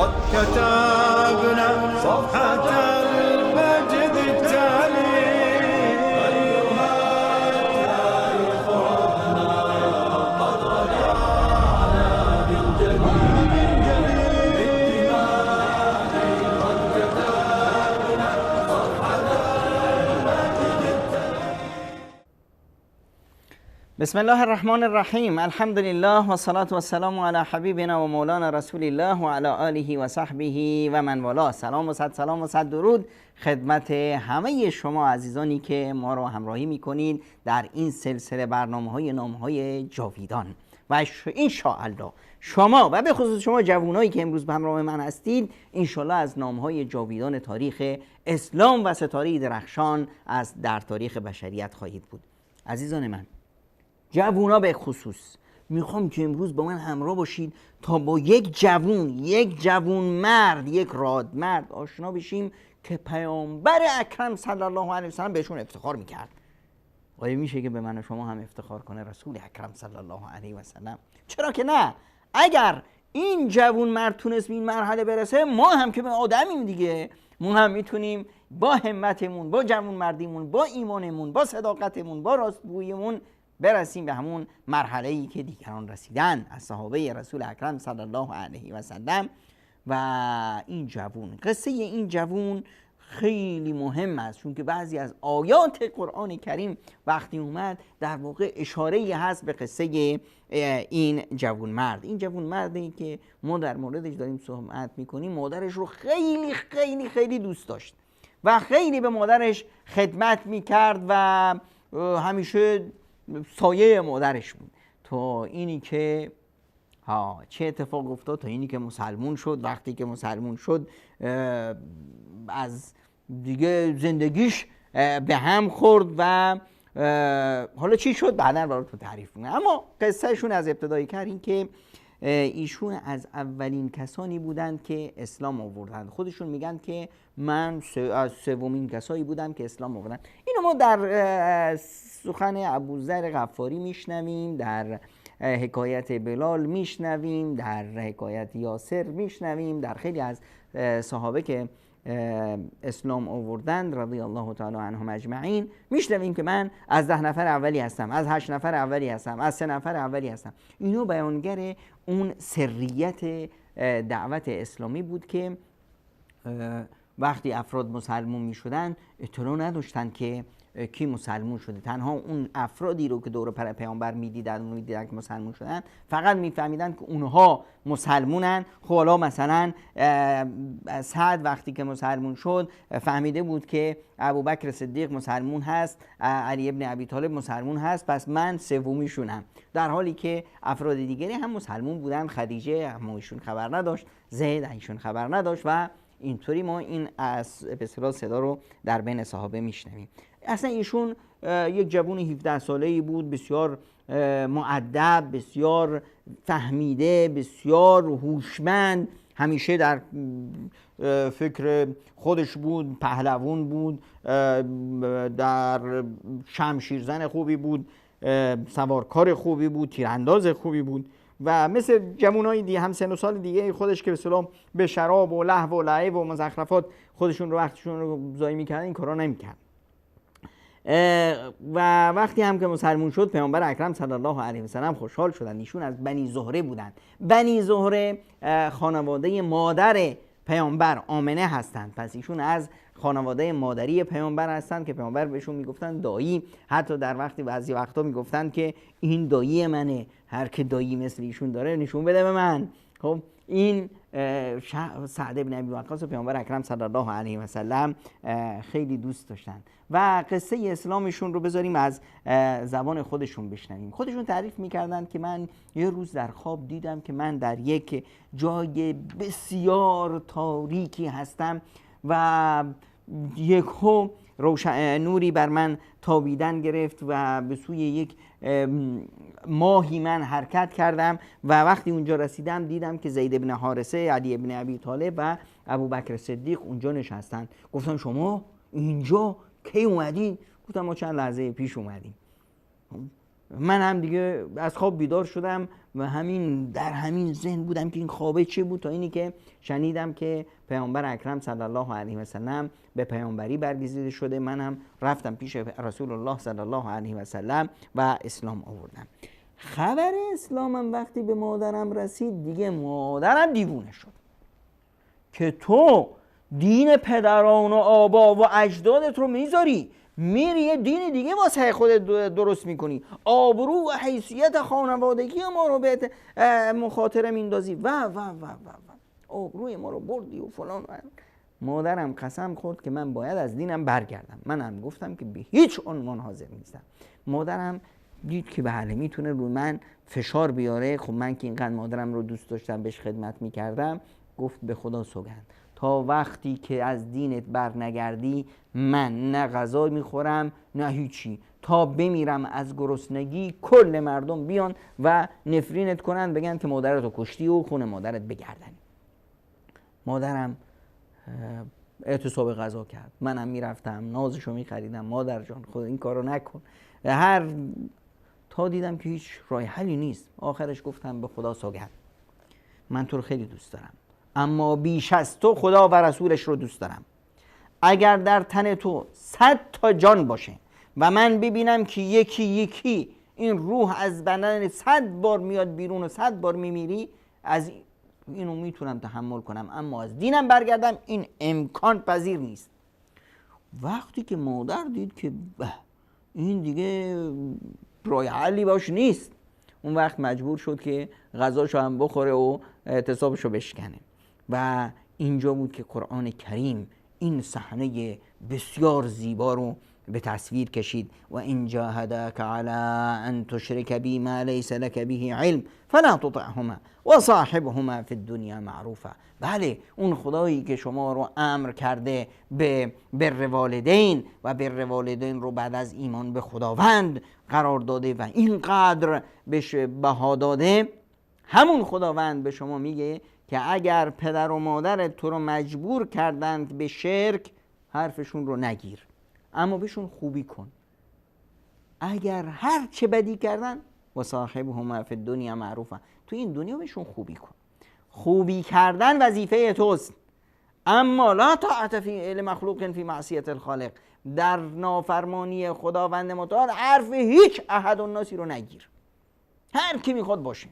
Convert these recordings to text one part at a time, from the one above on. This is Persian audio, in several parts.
قد كتبنا صفحة المجد التالي أيها التاريخ عدنا قد رجعنا بالجديد بالدماء قد كتبنا صفحة المجد التالي. بسم الله الرحمن الرحیم. الحمد لله و صلاة و سلام علی حبیبنا و مولانا رسول الله و علی آله و صحبه و من والاه. سلام و صد درود خدمت همه شما عزیزانی که ما را همراهی میکنید در این سلسله برنامه‌های نام‌های جاویدان و ان شاء الله شما و به خصوص شما جوانایی که امروز به همراه من هستید ان شاء الله از نام‌های جاویدان تاریخ اسلام و ستاره درخشان در تاریخ بشریت خواهید بود. عزیزان من، جوونا به خصوص میخوام که امروز با من همراه باشید تا با یک جوون مرد، یک رادمرد آشنا بشیم که پیامبر اکرم صلی الله علیه و سلم بهشون افتخار میکرد. آیا میشه که به من و شما هم افتخار کنه رسول اکرم صلی الله علیه و سلم؟ چرا که نه. اگر این جوون مرد تونست به این مرحله برسه، ما هم که به آدمیم دیگه، ما هم میتونیم با همتمون، با جوون مردیمون، با ایمانمون، با صداقتمون، با راستگوییمون برسیم به همون مرحله‌ای که دیگران رسیدن از صحابه رسول اکرم صلی الله علیه و سلم. و این جوون، قصه این جوون خیلی مهم است، چون که بعضی از آیات قرآن کریم وقتی اومد در واقع اشاره‌ای هست به قصه این جوون مرد. این جوون مردی که ما در موردش داریم صحبت میکنیم، مادرش رو خیلی خیلی خیلی دوست داشت و خیلی به مادرش خدمت میکرد و همیشه سایه مادرش بود، تا اینی که چه اتفاق افتاد؟ تا اینی که مسلمون شد. وقتی که مسلمون شد از دیگه زندگیش به هم خورد و حالا چی شد بعدا براتون تعریف میکنم. اما قصهشون از ابتدای کار این که ایشون از اولین کسانی بودند که اسلام آوردند. خودشون میگن که من از سومین کسایی بودم که اسلام آوردن. اینو ما در سخن ابوذر غفاری میشنویم، در حکایت بلال میشنویم، در حکایت یاسر میشنویم، در خیلی از صحابه که اسلام آوردند رضی الله تعالی عنهم اجمعین میشنویم که من از 10 نفر اولی هستم، از 8 نفر اولی هستم، از 3 نفر اولی هستم. اینو بیانگر اون سریت دعوت اسلامی بود که وقتی افراد مسلمون می شدن اطلاع نداشتن که کی مسلمون شده. تنها اون افرادی رو که دور پیامبر میدیدن که مسلمون شدن فقط میفهمیدن که اونها مسلمونن. خب حالا مثلا سعد وقتی که مسلمون شد فهمیده بود که ابوبکر صدیق مسلمون هست، علی ابن ابی طالب مسلمون هست، پس من سومیشونم، در حالی که افراد دیگری هم مسلمون بودن. خدیجه هم ایشون خبر نداشت، زید ایشون خبر نداشت و اینطوری ما این از به اصطلاح صدا رو در بین صحابه میشنویم. اصلا ایشون یک جوان 17 ساله‌ای بود، بسیار مؤدب، بسیار فهمیده، بسیار هوشمند، همیشه در فکر خودش بود، پهلوان بود، در شمشیرزن خوبی بود، سوارکار خوبی بود، تیرانداز خوبی بود و مثل جوانای دیگه هم سن و سال دیگه خودش که به اصطلاح به شراب و لهو و لعب و مزخرفات خودشون رو وقتشون رو ضایع می‌کردن، این کارا نمی‌کرد. و وقتی هم که مسلمون شد پیامبر اکرم صلی الله علیه و سلم خوشحال شدن. ایشون از بنی زهره بودند. بنی زهره خانواده مادر پیامبر آمنه هستند، پس ایشون از خانواده مادری پیامبر هستند که پیامبر بهشون میگفتن دایی. حتی در بعضی وقتا میگفتن که این دایی منه، هر که دایی مثل ایشون داره نشون بده به من. خب این سعد بن ابی وقاص پیامبر اکرم صلی الله علیه و سلم خیلی دوست داشتن و قصه اسلامشون رو بذاریم از زبان خودشون بشنویم. خودشون تعریف میکردن که من یه روز در خواب دیدم که من در یک جای بسیار تاریکی هستم و یکو نوری بر من تابیدن گرفت و به سوی یک ماهی من حرکت کردم و وقتی اونجا رسیدم دیدم که زید بن حارثه، علی بن ابی طالب و ابوبکر صدیق اونجا نشستن. گفتم شما اینجا کی اومدین؟ گفتم ما چند لحظه پیش اومدیم. من هم دیگه از خواب بیدار شدم و در همین ذهن بودم که این خوابه چی بود، تا اینی که شنیدم که پیامبر اکرم صلی الله علیه و سلم به پیامبری برگزیده شده. من هم رفتم پیش رسول الله صلی الله علیه و سلم و اسلام آوردم. خبر اسلامم وقتی به مادرم رسید، دیگه مادرم دیوونه شد که تو دین پدران و آبا و اجدادت رو میذاری، میری یه دین دیگه واسه خودت درست میکنی، آبرو و حیثیت خانوادگی ما رو به مخاطره میندازی و آبروی ما رو بردی و فلان. مادرم قسم خورد که من باید از دینم برگردم. منم گفتم که به هیچ عنوان حاضر نیستم. مادرم دید که بله میتونه روی من فشار بیاره. خب من که اینقدر مادرم رو دوست داشتم، بهش خدمت میکردم، گفت به خدا سوگند تا وقتی که از دینت بر نگردی من نه غذا میخورم نه هیچی، تا بمیرم از گرسنگی کل مردم بیان و نفرینت کنن، بگن که مادرتو کشتی و خون مادرت بگردن. مادرم اعتصاب غذا کرد، منم میرفتم نازشو میخریدم، مادر جان خود این کارو نکن، تا دیدم که هیچ راه حلی نیست. آخرش گفتم به خدا سوگند من تو رو خیلی دوست دارم، اما بیش از تو خدا و رسولش رو دوست دارم. اگر در تن تو 100 تا جان باشه و من ببینم که یکی یکی این روح از بدن 100 بار میاد بیرون و 100 بار میمیری، از اینو میتونم تحمل کنم، اما از دینم برگردم این امکان پذیر نیست. وقتی که مادر دید که این دیگه راه حلی باش نیست، اون وقت مجبور شد که غذاشو هم بخوره و اعتصابشو بشکنه. و اینجا بود که قرآن کریم این صحنه بسیار زیبا رو به تصویر کشید. و ان جاهداک علی ان تشرک بی ما لیس لک به علم فلا تطعهما و صاحبهما فی الدنیا معروفا. بله، اون خدایی که شما رو امر کرده به بر والدین و بر والدین رو بعد از ایمان به خداوند قرار داده و اینقدر بهش بها داده، همون خداوند به شما میگه که اگر پدر و مادر تو رو مجبور کردند به شرک، حرفشون رو نگیر، اما بهشون خوبی کن. اگر هر چه بدی کردن، و صاحبهما فی الدنیا معروفا، تو این دنیا بهشون خوبی کن. خوبی کردن وظیفه توست، اما لا طاعت فی مخلوق فی معصیت الخالق، در نافرمانی خداوند متعال حرف هیچ احد الناسی رو نگیر، هر کی میخواد باشه.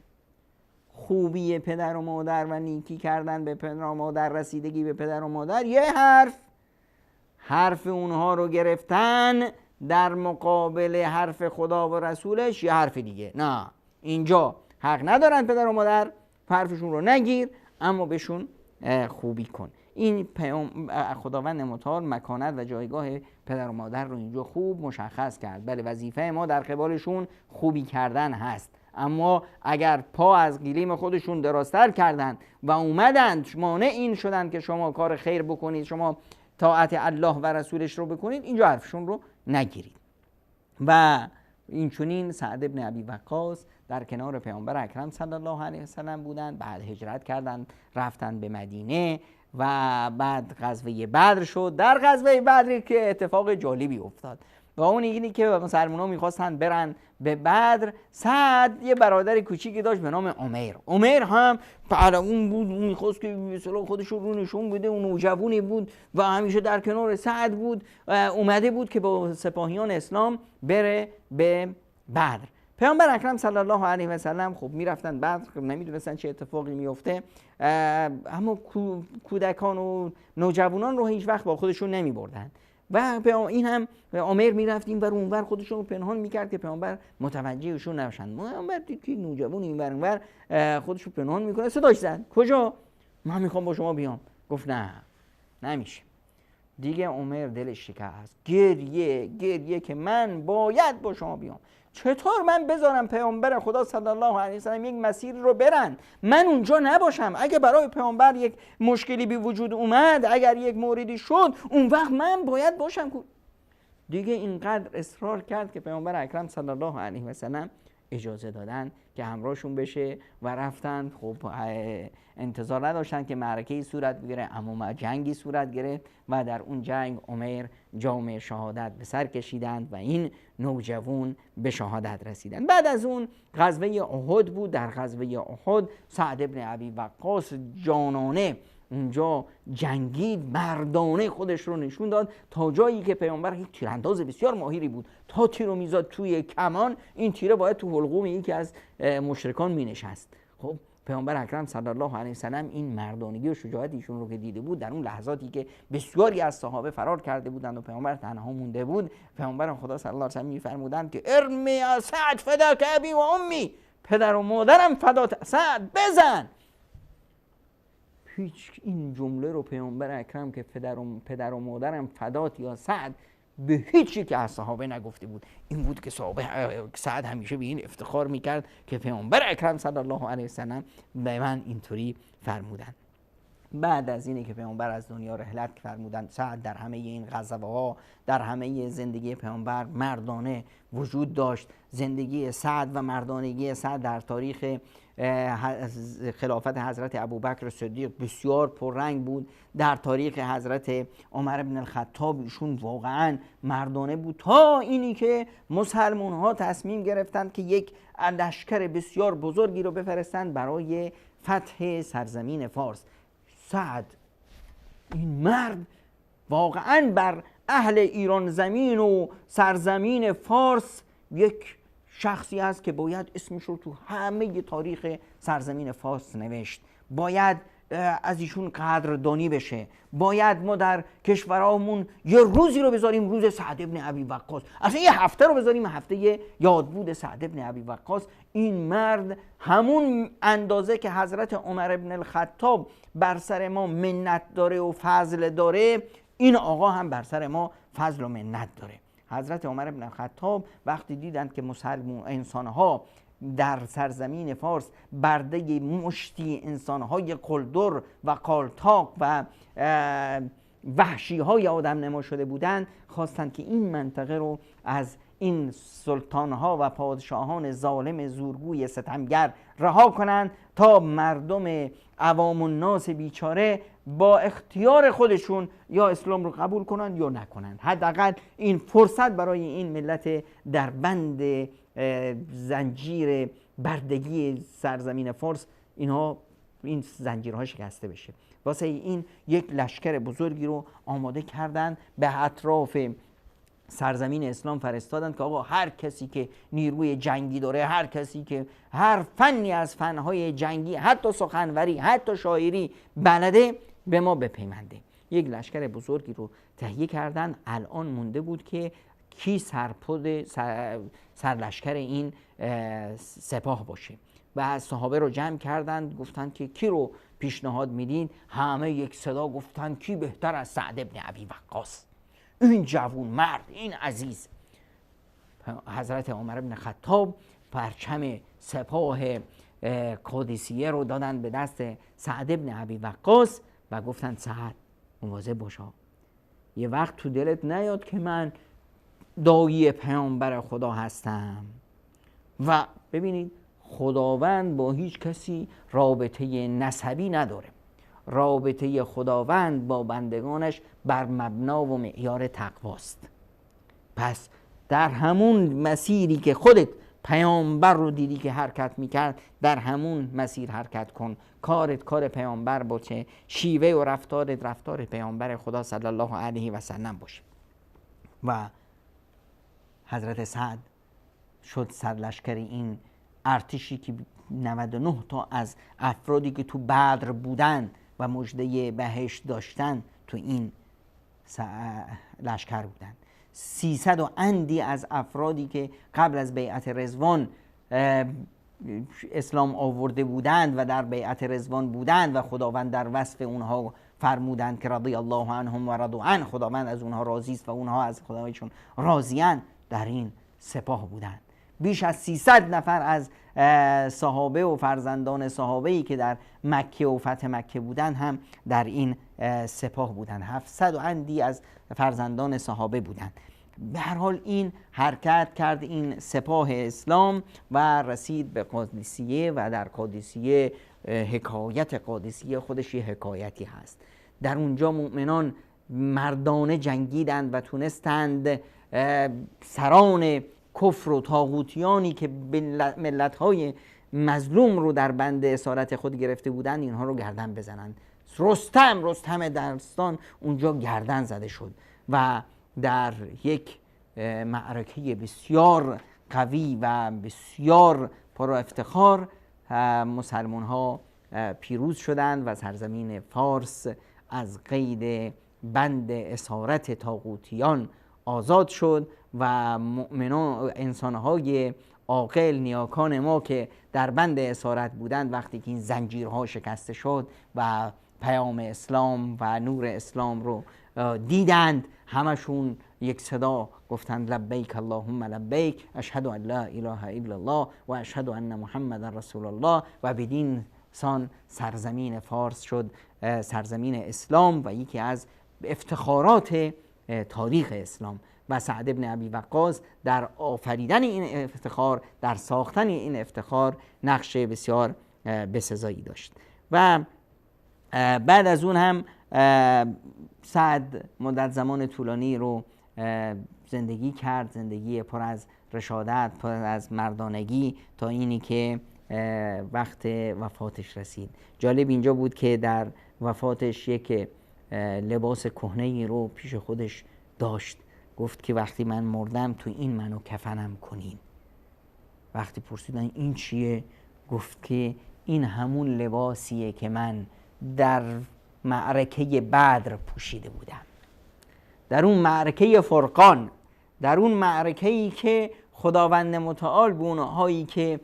خوبی پدر و مادر و نیکی کردن به پدر و مادر، رسیدگی به پدر و مادر، یه حرف اونها رو گرفتن در مقابل حرف خدا و رسولش یه حرف دیگه. نه، اینجا حق ندارن پدر و مادر، حرفشون رو نگیر، اما بهشون خوبی کن. این خداوند متعال مکانت و جایگاه پدر و مادر رو اینجا خوب مشخص کرد. بله، وظیفه ما در قبالشون خوبی کردن هست، اما اگر پا از گلیم خودشون درازتر کردن و اومدند مانع این شدن که شما کار خیر بکنید، شما طاعت الله و رسولش رو بکنید، اینجا حرفشون رو نگیرید. و این چنین سعد ابن ابی وقاص در کنار پیامبر اکرم صلی الله علیه و سلم بودند. بعد هجرت کردند، رفتن به مدینه و بعد غزوه بدر شد. در غزوه بدر که اتفاق جالبی افتاد و اون اینی که مسلمان‌ها می‌خواستن برن به بدر، سعد یه برادر کوچیکی داشت به نام عمیر. عمیر هم پهلوان بود، می‌خواست که مثلا خودش رو نشون بده، اون نوجوانی بود و همیشه در کنار سعد بود. اومده بود که با سپاهیان اسلام بره به بدر. پیامبر اکرم صلی الله علیه و سلم خب میرفتن بدر، نمیدونستن چه اتفاقی میفته، اما کودکان و نوجوانان رو هیچ وقت با خودشون نمیبردن و این هم عمر میرفت این ور اون ور، خودشون رو پنهان میکرد که پیامبر متوجهشون نشن. پیامبر دید که نوجوان این ور اون ور خودشو پنهان میکنه، صداش زد کجا؟ من میخوام با شما بیام. گفت نه نمیشه. دیگه عمر دلش شکست، گریه که من باید با شما بیام. چطور من بذارم پیامبر خدا صلی الله علیه و سلم یک مسیر رو برن، من اونجا نباشم؟ اگه برای پیامبر یک مشکلی به وجود اومد، اگر یک موردی شد، اون وقت من باید باشم. دیگه اینقدر اصرار کرد که پیامبر اکرم صلی الله علیه و سلم اجازه دادن که همراهشون بشه و رفتن. خب انتظار نداشتن که معرکه‌ای صورت بگیره، اما جنگی صورت گرفت و در اون جنگ عمر جام شهادت به سر کشیدند و این نوجوان به شهادت رسیدند. بعد از اون غزوه احد بود. در غزوه احد سعد ابن ابی وقاص جانانه اونجا جنگید، مردانه خودش رو نشون داد تا جایی که پیامبر یک تیرانداز بسیار ماهری بود، تا تیر رو میزد توی کمان، این تیره باید تو حلقوم یکی از مشرکان مینشست. خب پیامبر اکرم صلی الله علیه و سلم این مردانگی و شجاعت ایشون رو که دیده بود، در اون لحظاتی که بسیاری از صحابه فرار کرده بودند و پیامبر تنها مونده بود، پیامبر خدا صلی الله علیه و سلم میفرمودند که ارمی یا سعد فداک ابی و امی، پدر و مادرم فدات سعد، بزن. هیچ این جمله رو پیامبر اکرم که پدر و مادرم فدات یا سعد به هیچ یک از صحابه نگفته بود. این بود که صحابه سعد همیشه به این افتخار میکرد که پیامبر اکرم صلی الله علیه وسلم به من اینطوری فرمودن. بعد از اینه که پیامبر از دنیا رحلت فرمودن، سعد در همه این غزوه ها، در همه زندگی پیامبر مردانه وجود داشت. زندگی سعد و مردانگی سعد در تاریخ خلافت حضرت ابوبکر صدیق بسیار پررنگ بود. در تاریخ حضرت عمر بن الخطاب ایشون واقعا مردانه بود، تا اینی که مسلمان ها تصمیم گرفتند که یک لشکر بسیار بزرگی رو بفرستند برای فتح سرزمین فارس. سعد این مرد واقعا بر اهل ایران زمین و سرزمین فارس یک شخصی است که باید اسمش رو تو همه تاریخ سرزمین فارس نوشت. باید از ایشون قدردانی بشه. باید ما در کشورامون یه روزی رو بذاریم روز سعد ابن ابی وقاص، اصلا یه هفته رو بذاریم هفته یادبود سعد ابن ابی وقاص. این مرد همون اندازه که حضرت عمر ابن الخطاب بر سر ما منت داره و فضل داره، این آقا هم بر سر ما فضل و منت داره. حضرت عمر بن الخطاب وقتی دیدند که مسلمان انسانها در سرزمین فارس برده مشتی انسانهای قلدر و قالتاق و وحشی های آدم نما شده بودند، خواستند که این منطقه رو از این سلطانها و پادشاهان ظالم زورگوی ستمگر رها کنند تا مردم عوام الناس بیچاره با اختیار خودشون یا اسلام رو قبول کنند یا نکنند. حداقل این فرصت برای این ملت در بند زنجیر بردگی سرزمین فارس این زنجیرها شکسته بشه. واسه این یک لشکر بزرگی رو آماده کردن، به اطراف سرزمین اسلام فرستادند که آقا هر کسی که نیروی جنگی داره، هر کسی که هر فنی از فنهای جنگی، حتی سخنوری، حتی شاعری بلده، به ما بپیونده. یک لشکر بزرگی رو تهیه کردن. الان مونده بود که کی سرلشکر این سپاه باشه و صحابه رو جمع کردند، گفتند که کی رو پیشنهاد میدین؟ همه یک صدا گفتند کی بهتر از سعد ابن ابی وقاص، این جوون مرد، این عزیز. حضرت عمر بن خطاب پرچم سپاه قادسیه رو دادن به دست سعد ابن ابی وقاص و گفتند سعد مواظب باشا، یه وقت تو دلت نیاد که من داعی پیامبر خدا هستم. و ببینید خداوند با هیچ کسی رابطه نسبی نداره. رابطه خداوند با بندگانش بر مبنا و معیار تقواست. پس در همون مسیری که خودت پیامبر رو دیدی که حرکت میکرد، در همون مسیر حرکت کن. کارت کار پیامبر باشه، شیوه و رفتارت رفتار پیامبر خدا صلی الله علیه و سلم باشه. و حضرت سعد شد سرلشکر این ارتشی که 99 تا از افرادی که تو بدر بودن و مژده بهشت داشتن تو این لشکر بودن. 300 و اندی از افرادی که قبل از بیعت رضوان اسلام آورده بودند و در بیعت رضوان بودند و خداوند در وصف اونها فرمودند که رضی الله عنهم و رضوا عنه، خداوند از اونها راضی است و اونها از خداوندشون راضیان، در این سپاه بودند. بیش از 300 نفر از صحابه و فرزندان صحابه‌ای که در مکه و فتح مکه بودند هم در این سپاه بودند. 700 و اندی از فرزندان صحابه بودند. به هر حال این حرکت کرد، این سپاه اسلام و رسید به قادسیه و در قادسیه حکایت قادسیه خودش یه حکایتی هست. در اونجا مؤمنان مردانه جنگیدند و تونستند سران کفر و طاغوتیانی که ملت‌های مظلوم رو در بند اسارت خود گرفته بودند اینها رو گردن بزنند. رستم دستان اونجا گردن زده شد و در یک معرکه بسیار قوی و بسیار پر افتخار مسلمان ها پیروز شدند و سرزمین فارس از قید بند اسارت طاغوتیان آزاد شد و مؤمنان، انسانهای عاقل نیاکان ما که در بند اسارت بودند، وقتی که این زنجیرها شکسته شد و پیام اسلام و نور اسلام رو دیدند، همشون یک صدا گفتند لبیک اللهم لبیک، اشهد ان لا اله الا الله و اشهد ان محمد رسول الله. و بدین سان سرزمین فارس شد سرزمین اسلام و یکی از افتخارات تاریخ اسلام. و سعد بن ابی وقاص در آفریدن این افتخار، در ساختن این افتخار نقش بسیار بسزایی داشت. و بعد از اون هم سعد مدت زمان طولانی رو زندگی کرد، زندگی پر از رشادت، پر از مردانگی، تا اینی که وقت وفاتش رسید. جالب اینجا بود که در وفاتش یک لباس کهنه‌ای رو پیش خودش داشت. گفت که وقتی من مردم تو این منو کفنم کنین. وقتی پرسیدن این چیه؟ گفت که این همون لباسیه که من در معرکه بدر پوشیده بودم، در اون معرکه فرقان، در اون معرکه‌ای که خداوند متعال به اونهایی که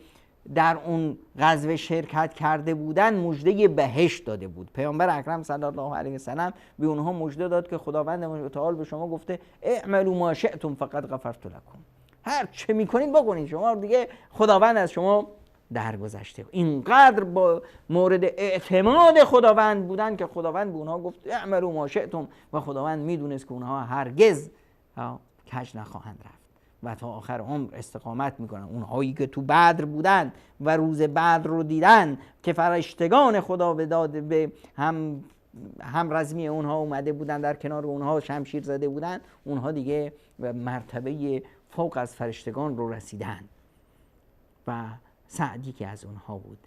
در اون غزوه شرکت کرده بودن مژده بهشت داده بود. پیامبر اکرم صلی الله علیه و سلم به اونها مژده داد که خداوند متعال به شما گفته اعملوا ما شئتم فقد غفرت لكم، هر چه میکنید بکنید، شما دیگه خداوند از شما درگذشته. اینقدر با مورد اعتماد خداوند بودن که خداوند به اونها گفت اعملوا ما شئتم و خداوند میدونست که اونها هرگز کج نخواهند رفت و تا آخر عمر استقامت میکنن. اونهایی که تو بدر بودن و روز بدر رو دیدن که فرشتگان خدا به هم رزمی اونها اومده بودن، در کنار اونها شمشیر زده بودن، اونها دیگه مرتبه فوق از فرشتگان رو رسیدن و سعدی که از اونها بود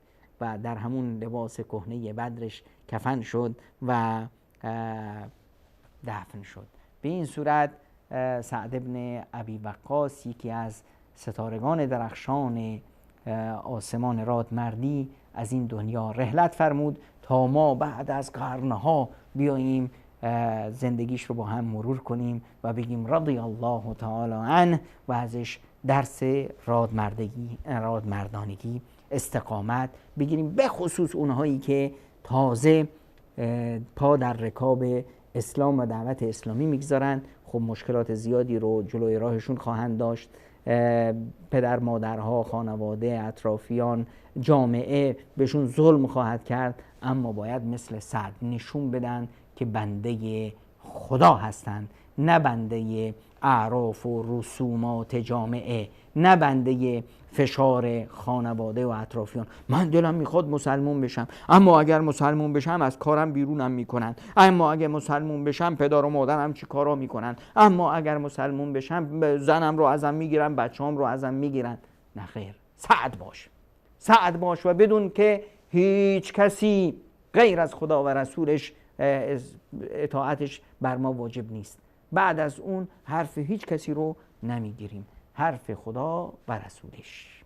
و در همون لباس کهنه بدرش کفن شد و دفن شد. به این صورت سعد بن ابی وقاص یکی از ستارگان درخشان آسمان رادمردی از این دنیا رحلت فرمود تا ما بعد از قرنها بیاییم زندگیش رو با هم مرور کنیم و بگیم رضی الله تعالی عنه و ازش درس رادمردانگی، استقامت بگیریم، به خصوص اونهایی که تازه پا در رکاب اسلام و دعوت اسلامی میگذارن. خب مشکلات زیادی رو جلوی راهشون خواهند داشت، پدر مادرها، خانواده، اطرافیان، جامعه بهشون ظلم خواهد کرد، اما باید مثل سعد نشون بدن که بنده خدا هستند، نه بنده اعراف و رسومات جامعه، نه بنده فشار خانواده و اطرافیان. من دلم میخواد مسلمون بشم، اما اگر مسلمون بشم از کارم بیرونم میکنن، اما اگر مسلمون بشم پدر و مادرم چی کارا میکنن، اما اگر مسلمون بشم زنم رو ازم میگیرن، بچه‌ام رو ازم میگیرن. نه خیر، سعد باش و بدون که هیچ کسی غیر از خدا و رسولش اطاعتش بر ما واجب نیست. بعد از اون حرف هیچ کسی رو نمیگیریم، حرف خدا و رسولش.